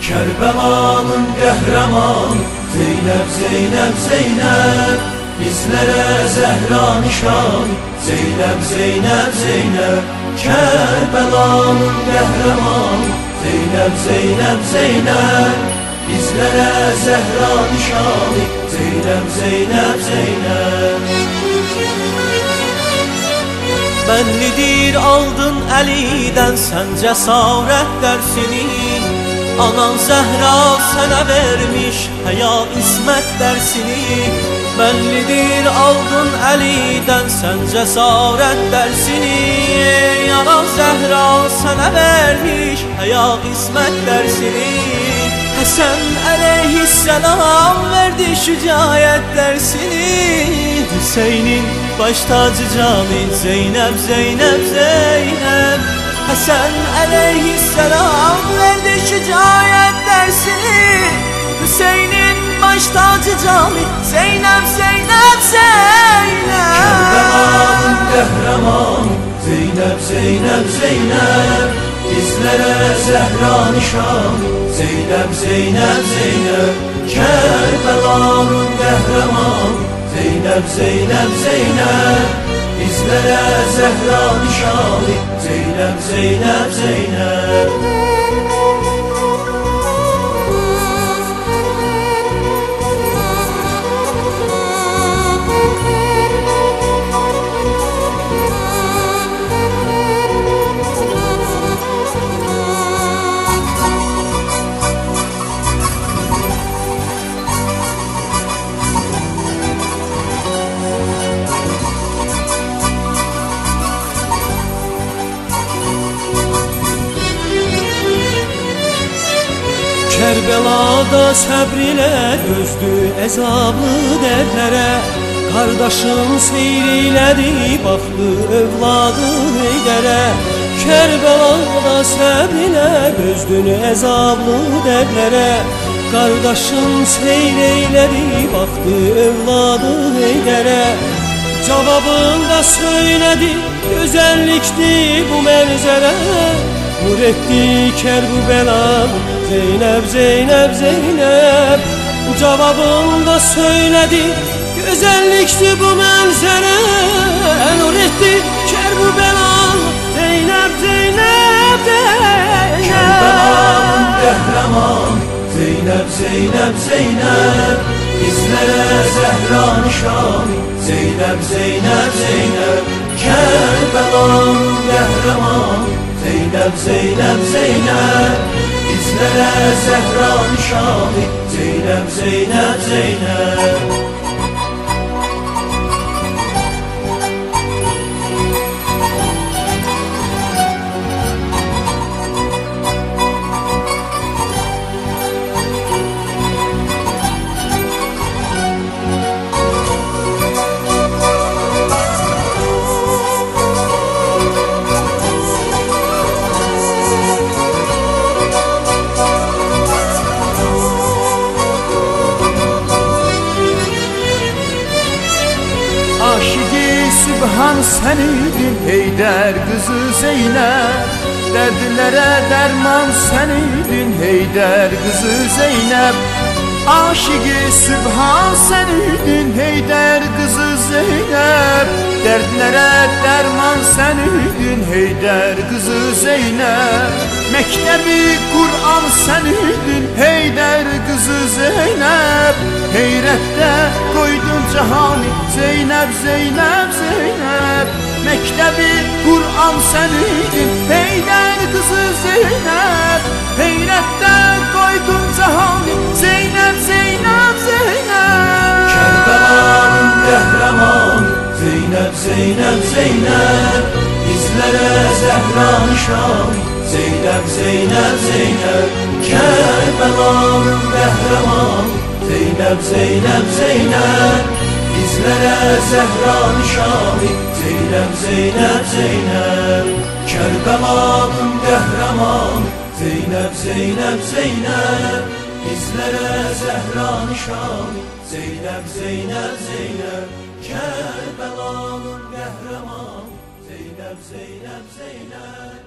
Kerbelanın qəhrəman Zeynəb, Zeynəb, Zeynəb, bizlərə Zəhra nişan. Zeynəb, Zeynəb, Zeynəb, Kərbəlanın qəhrəman Zeynəb, Zeynəb, Zeynəb, bizlərə Zəhra nişan. Zeynəb, Zeynəb, Zeynəb. Bəllidir aldın əlidən sən cəsarət dərsini, anan Zəhra sənə vermiş həya ismət dərsini. Bəllidir aldın əlidən sən cəsarət dərsini, anan Zəhra sənə vermiş həya ismət dərsini. Həsən əleyhisselam verdi şücaət dərsini, Hüseynin baş tacı cani Zeynəb, Zeynəb, Zeynəb. Həsən əleyhisselam verdi şücaət dərsini, Hüseynin baş tacı cani Zeynəb, Zeynəb, Zeynəb. Kərbəlanın qəhrəman Zeynəb, Zeynəb, Zeynəb, bizlərə Zəhra nişan. Zeynəb, Zeynəb, Zeynəb, Kərbəlanın qəhrəman Zeynəb, Zeynəb, Zeynəb, bizlərə Zəhra nişan. Zeynəb, Zeynəb, Zeynəb. Kərbəlada səbr ilə dözdü əzablı dərdlərə, qardaşım seyr elədi, baxdı övladı Heydərə. Kərbəlada səbr ilə dözdün əzablı dərdlərə, qardaşım seyr elədi, baxdı övladı Heydərə. Cavabında söylədi, gözəllikdir bu mənzərə, nur etdi Kərbəlan Zeynəb, Zeynəb, Zeynəb. Cavabında söyledi, güzellikti bu mənzərə, nur etdi Kərbəlan Zeynəb, Zeynəb, Zeynəb. Kərbəlanın qəhrəman Zeynəb, Zeynəb, Zeynəb, bizlərə Zəhra nişan. Zeynəb, Zeynəb, Zeynəb, Kərbəlanın qəhrəman Zeynəb, Zeynəb, Zeynəb, bizlərə Zəhra nişan. Zeynəb, Zeynəb, Zeynəb. Sübhan seniydin Heydər kızı Zeynəb, dərdlərə dərman seniydin Heydər kızı Zeynəb. Aşıqı Sübhan seniydin Heydər kızı Zeynəb, dərdlərə dərman seniydin Heydər kızı Zeynəb. Məktəbi Kur'an seniydin Heydər kızı Zeynəb, heyrətdə koydun cahani Zeynəb, Zeynəb, Zeynəb. Məktəbi Kur'an seniydin Heydər kızı Zeynəb, heyrətdə koydun cahani Zeynəb, Zeynəb, Zeynəb. Kərbəlanın qəhrəman Zeynəb, Zeynəb, Zeynəb, bizlərə Zəhra nişan. Zeynəb, Zeynəb, Zeynəb, Kərbəlanın qəhrəman Zeynəb, Zeynəb, Zeynəb, bizlərə Zəhra nişan. Zeynəb, Zeynəb, Zeynəb, Kərbəlanın qəhrəman Zeynəb, Zeynəb, Zeynəb, bizlərə Zəhra nişan. Zeynəb, Zeynəb, Zeynəb, Kərbəlanın qəhrəman Zeynəb, Zeynəb, Zeynəb.